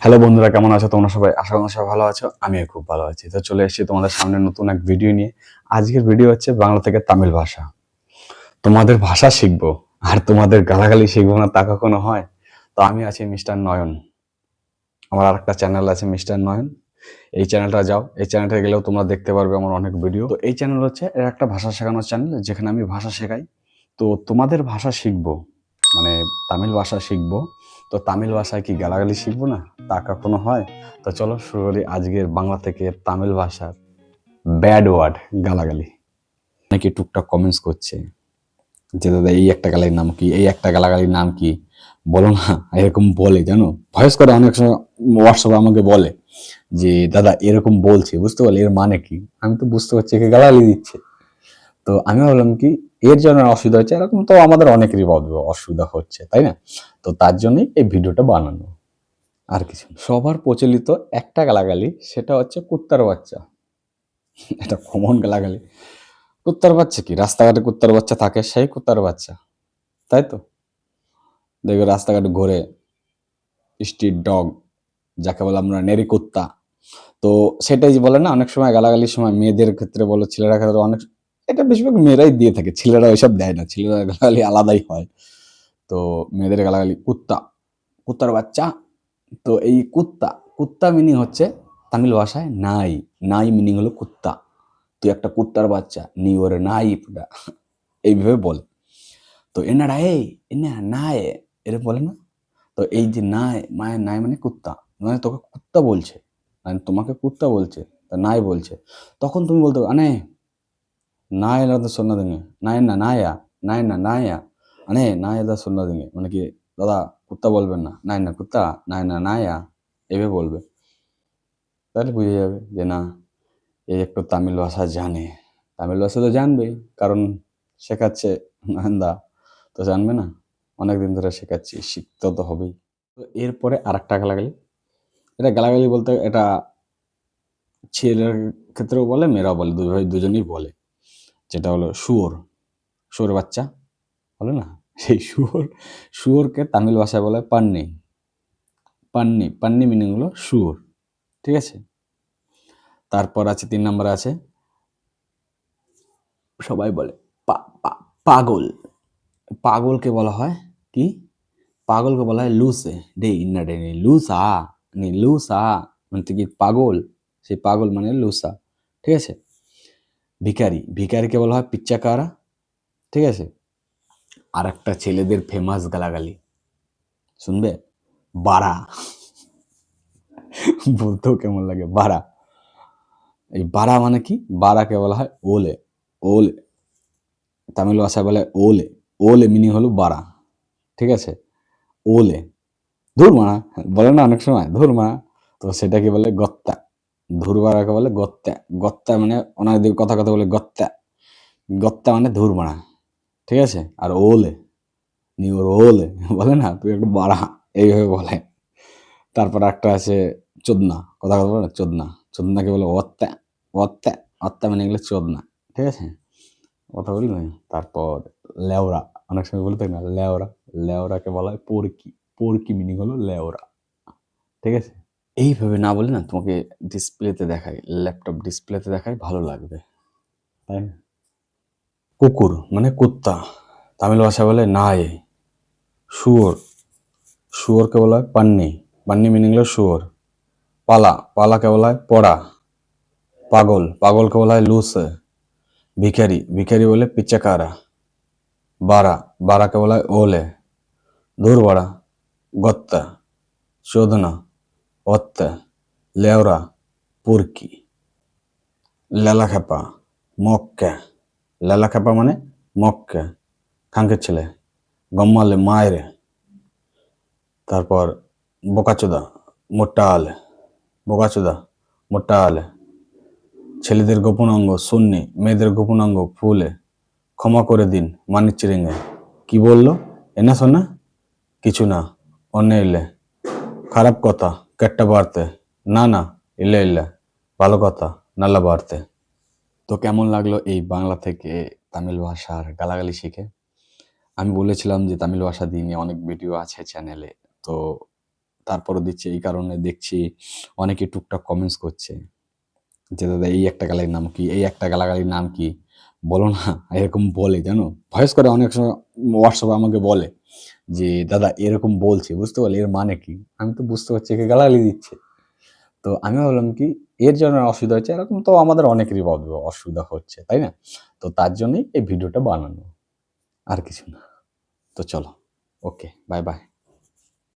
Hello বন্ধুরা, কেমন আছো তোমরা সবাই? আশা করি সবাই ভালো আছো। আমিও খুব ভালো আছি। তো চলে এসেছি তোমাদের সামনে নতুন এক ভিডিও নিয়ে। আজকের ভিডিও হচ্ছে বাংলা থেকে তামিল ভাষা। তোমাদের ভাষা শিখবো আর তোমাদের গালাগালি শিখবো না, তা কখনো হয়? তো আমি আছি মিস্টার নয়ন। আমার আরেকটা চ্যানেল আছে মিস্টার নয়ন। এই চ্যানেলটা যাও, এই চ্যানেলটা গেলেও তোমরা দেখতে পারবে আমার অনেক ভিডিও। তো এই চ্যানেল হচ্ছে এর একটা ভাষা শেখানোর চ্যানেল, যেখানে আমি ভাষা শেখাই। তো তোমাদের ভাষা শিখবো, মানে তামিল ভাষা শিখবো। তো তামিল ভাষায় কি গালাগালি শিখবো না, তা কখনো হয়? তো চলো শুরু করি আজকের বাংলা থেকে তামিল ভাষার ব্যাড ওয়ার্ড, গালাগালি। অনেকে টুকটাক কমেন্টস করছে যে দাদা এই একটা গালাগালির নাম কি, এই একটা গালাগালির নাম কি, বলো না। এরকম বলে, জানো, ভয়েস করে অনেক সময় হোয়াটসঅ্যাপে আমাকে বলে যে দাদা এরকম বলছে, বুঝতে পারলে এর মানে কি? আমি তো বুঝতে পারছি একে গালাগালি দিচ্ছে। তো আমি ভাবলাম কি এর জন্য অসুবিধা হচ্ছে, এরকম তো আমাদের অনেকেরই অসুবিধা হচ্ছে, তাই না? তো তার জন্যই এই ভিডিওটা বানানো, আর কিছু না। সবার প্রচলিত একটা গালাগালি, সেটা হচ্ছে কুত্তার বাচ্চা। এটা কমন গালাগালি। কুত্তার বাচ্চা কি, রাস্তাঘাটে কুত্তার বাচ্চা থাকে, সেই কুত্তার বাচ্চা, তাই তো? দেখবে রাস্তাঘাটে ঘুরে স্ট্রিট ডগ, যাকে বলে আমরা নেরি কুত্তা। তো সেটাই যে বলে না, অনেক সময় গালাগালির সময় মেয়েদের ক্ষেত্রে বলো, ছেলেরা ক্ষেত্রে অনেক, এটা বেশিরভাগ মেয়েরাই দিয়ে থাকে, ছেলেরা ওইসব দেয় না, ছেলেরা গালাগালি আলাদাই হয়। তো মেয়েদের গালাগালি কুত্তা, কুত্তার বাচ্চা। তো এই কুত্তা, কুত্তা মিনিং হচ্ছে তামিল ভাষায় নাই। নাই মিনিং হলো কুত্তা। তুই একটা কুত্তার বাচ্চা, নি ওরে নাই পুরা, এইভাবে বলে। তো এনারা এই এনা নাই, এরকম বলে না? তো এই যে নাই, মায়ের নাই মানে কুত্তা, মানে তোকে কুত্তা বলছে, মানে তোমাকে কুত্তা বলছে, তা নাই বলছে। তখন তুমি বলতে পারো আনে নাই এলাদা সন্না দিঙে, নাই না নায়া, নাই না নায়া, আনে নাই এদা সন্না দিঙে, মানে কি দাদা কুত্তা বলবেন না, নাই না কুত্তা, নাই না নায়া, এভাবে বলবে। তাহলে বুঝে যাবে যে না, এই একটু তামিল ভাষা জানে। তামিল ভাষা তো জানবেই, কারণ শেখাচ্ছে নয়নদা, তো জানবে না? অনেকদিন ধরে শেখাচ্ছি, শিখতে তো হবেই। তো এরপরে আর একটা গালাগালি, এটা গালাগালি বলতে এটা ছেলের ক্ষেত্রেও বলে, মেয়েরাও বলে, দুই ভাই দুজনেই বলে। যেটা হলো শুয়োর, শুয়োর বাচ্চা বলে না, সেই শুয়োর, শুয়োরকে তামিল ভাষায় বলে পান্নি। পান্নি, পান্নি মিনিং হলো শুয়োর, ঠিক আছে? তারপর আছে 3 নম্বরে আছে, সবাই বলে পাগল। পাগলকে বলা হয় কি? পাগলকে বলা হয় লুসে, ডে ইন্না ডে নি লুসা, নি লুসা, মানে কি পাগল, সেই পাগল মানে লুসা, ঠিক আছে? ভিখারি, ভিখারিকে বলা হয় পিচ্চাকারা, ঠিক আছে? আর একটা ছেলেদের ফেমাস গালাগালি শুনবে, বাড়া। বলতেও কেমন লাগে, বাড়া। এই বাড়া মানে কি? বাড়াকে বলা হয় ওলে, ওলে, তামিল ভাষায় বলে ওলে। ওলে মিনিং হলো বাড়া, ঠিক আছে? ওলে, ধুর মারা, বলে না অনেক সময় ধুর মারা, তো সেটাকে বলে গত্তা। ধুর মারাকে বলে গত্তা। গত্তা মানে ওনার দিকে কথা কথা বলে গত্তা, গত্তা মানে ধুর মারা, ঠিক আছে? আর ওলে, নি ওর ওলে, বলে না তুই একটু বাড়া, এইভাবে বলে। তারপর একটা আছে চোদনা, কথা কথা বলে না, চোদনা। চোদনাকে বলে অত্তা, অত্তা, অত্তা মানে এগুলো চোদনা, ঠিক আছে? কথা বলি না। তারপর লেওরা, অনেক সময় বলতে না লেওরা, লেওরাকে বলা হয় পরকি। পরকি মিনিং হলো লেওরা, ঠিক আছে? এইভাবে না বলে না, তোমাকে ডিসপ্লেতে দেখাই, ল্যাপটপ ডিসপ্লেতে দেখাই, ভালো লাগবে, তাই না? কুকুর মানে কুত্তা, তামিল ভাষায় বলে নাই। শুয়োর, শুয়োরকে বলা হয় পান্নি, পান্নি মিনিং হলো শুয়োর। পালা, পালাকে বলা হয় পড়া। পাগল, পাগলকে বলা হয় লুসে। ভিখারি, ভিখারি বলে পিচ্চাকারা। বাড়া, বাড়াকে বলা হয় ওলে। ধুর বাড়া, গত্তা, চোদনা, অত্তা, লেওরা, পুরকি। লেলাখেপা, মক্কা, লেলাখেপা মানে মক্কা, খাঙ্কের ছেলে, গম্মালে মায়ের। তারপর বোকাচোদা, মোটা আলে, বোকাচোদা, মোটা আলে। ছেলেদের গোপন অঙ্গ শূন্যে, মেয়েদের গোপন অঙ্গ ফুলে। ক্ষমা করে দিন মানিক চিরিঙ্গে। কি বললো? এনা শোনা? কিছু না, অন্য ইলে। খারাপ কথা, কেটটা বাড়তে। না না, ইলে ইলে। ভালো কথা, নাল্লা বাড়তে। তো কেমন লাগলো এই বাংলা থেকে তামিল ভাষার গালাগালি শিখে? আমি বলেছিলাম যে তামিল ভাষা দিয়ে নিয়ে অনেক ভিডিও আছে চ্যানেলে, তো তারপরও দিচ্ছে এই কারণে দেখছি অনেকে টুকটাক কমেন্টস করছে যে দাদা এই একটা গালাগালির নাম কি, এই একটা গালাগালির নাম কি বলো না, এরকম বলে জানো, ভয়েস করে অনেক সময় হোয়াটসঅ্যাপে আমাকে বলে যে দাদা এরকম বলছে, বুঝতে পারলে এর মানে কি, আমি তো বুঝতে পারছি একে গালাগালি দিচ্ছে। তো আমি ভাবলাম কি এর জন্য অসুবিধা হচ্ছে, এরকম তো আমাদের অনেকেরই অসুবিধা হচ্ছে, তাই না? তো তার জন্যই এই ভিডিওটা বানানো, আর কিছু না। তো চলো, ওকে, বাই বাই।